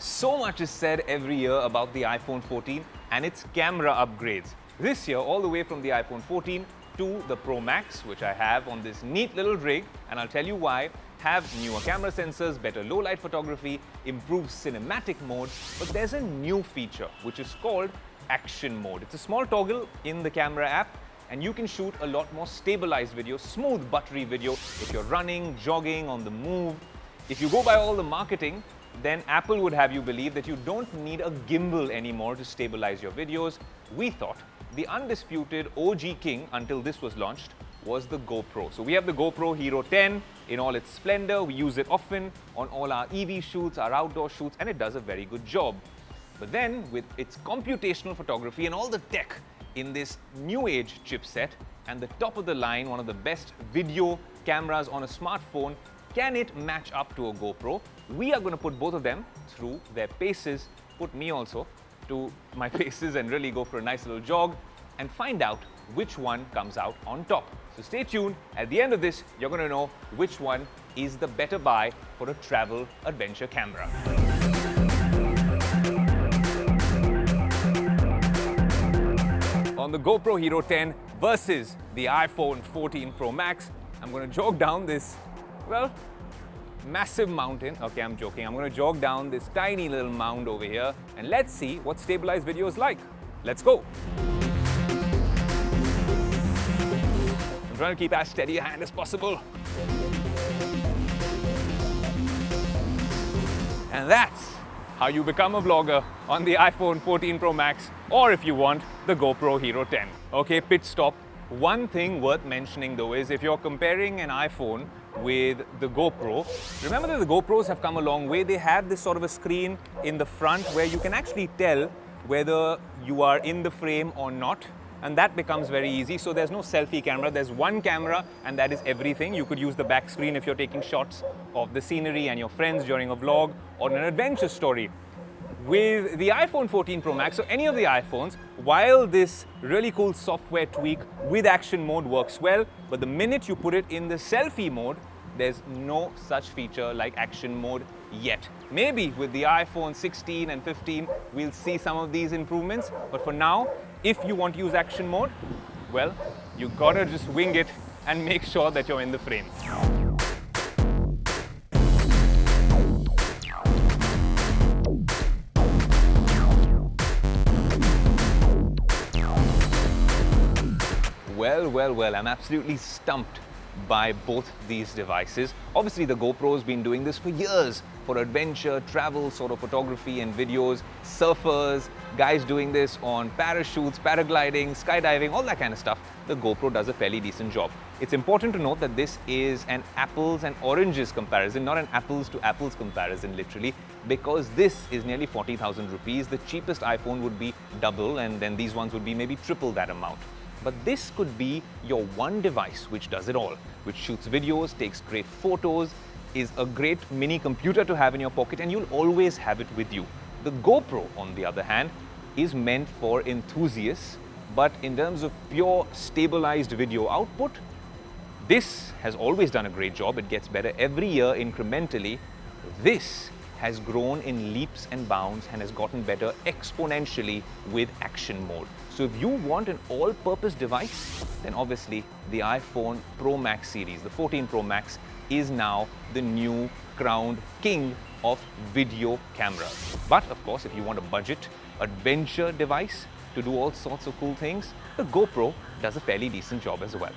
So much is said every year about the iPhone 14 and its camera upgrades. This year, all the way from the iPhone 14 to the Pro Max, which I have on this neat little rig, and I'll tell you why, have newer camera sensors, better low-light photography, improved cinematic mode, but there's a new feature which is called Action Mode. It's a small toggle in the camera app, and you can shoot a lot more stabilized video, smooth, buttery video if you're running, jogging, on the move. If you go by all the marketing, then Apple would have you believe that you don't need a gimbal anymore to stabilize your videos. We thought the undisputed OG king until this was launched was the GoPro. So we have the GoPro Hero 10 in all its splendor. We use it often on all our EV shoots, our outdoor shoots, and it does a very good job. But then with its computational photography and all the tech in this new age chipset and the top of the line, one of the best video cameras on a smartphone, can it match up to a GoPro? We are going to put both of them through their paces, put me also to my paces and really go for a nice little jog and find out which one comes out on top. So stay tuned. At the end of this, you're going to know which one is the better buy for a travel adventure camera. On the GoPro Hero 10 versus the iPhone 14 Pro Max, I'm going to jog down this, well, massive mountain. Okay, I'm joking. I'm going to jog down this tiny little mound over here and let's see what stabilized video is like. Let's go. I'm trying to keep as steady a hand as possible. And that's how you become a vlogger on the iPhone 14 Pro Max, or if you want, the GoPro Hero 10. Okay, pit stop. One thing worth mentioning though is if you're comparing an iPhone with the GoPro, remember that the GoPros have come a long way. They have this sort of a screen in the front where you can actually tell whether you are in the frame or not, and that becomes very easy. So there's no selfie camera, there's one camera and that is everything. You could use the back screen if you're taking shots of the scenery and your friends during a vlog or an adventure story. With the iPhone 14 Pro Max, or any of the iPhones, while this really cool software tweak with Action Mode works well, but the minute you put it in the selfie mode, there's no such feature like Action Mode yet. Maybe with the iPhone 16 and 15, we'll see some of these improvements, but for now, if you want to use Action Mode, well, you gotta just wing it and make sure that you're in the frame. Well, I'm absolutely stumped by both these devices. Obviously, the GoPro's been doing this for years for adventure, travel, sort of photography and videos, surfers, guys doing this on parachutes, paragliding, skydiving, all that kind of stuff. The GoPro does a fairly decent job. It's important to note that this is an apples and oranges comparison, not an apples to apples comparison literally, because this is nearly 40,000 rupees. The cheapest iPhone would be double, and then these ones would be maybe triple that amount. But this could be your one device which does it all, which shoots videos, takes great photos, is a great mini computer to have in your pocket, and you'll always have it with you. The GoPro, on the other hand, is meant for enthusiasts, but in terms of pure stabilized video output, this has always done a great job. It gets better every year incrementally. This has grown in leaps and bounds and has gotten better exponentially with Action Mode. So if you want an all-purpose device, then obviously the iPhone Pro Max series, the 14 Pro Max, is now the new crowned king of video cameras. But of course, if you want a budget adventure device to do all sorts of cool things, the GoPro does a fairly decent job as well.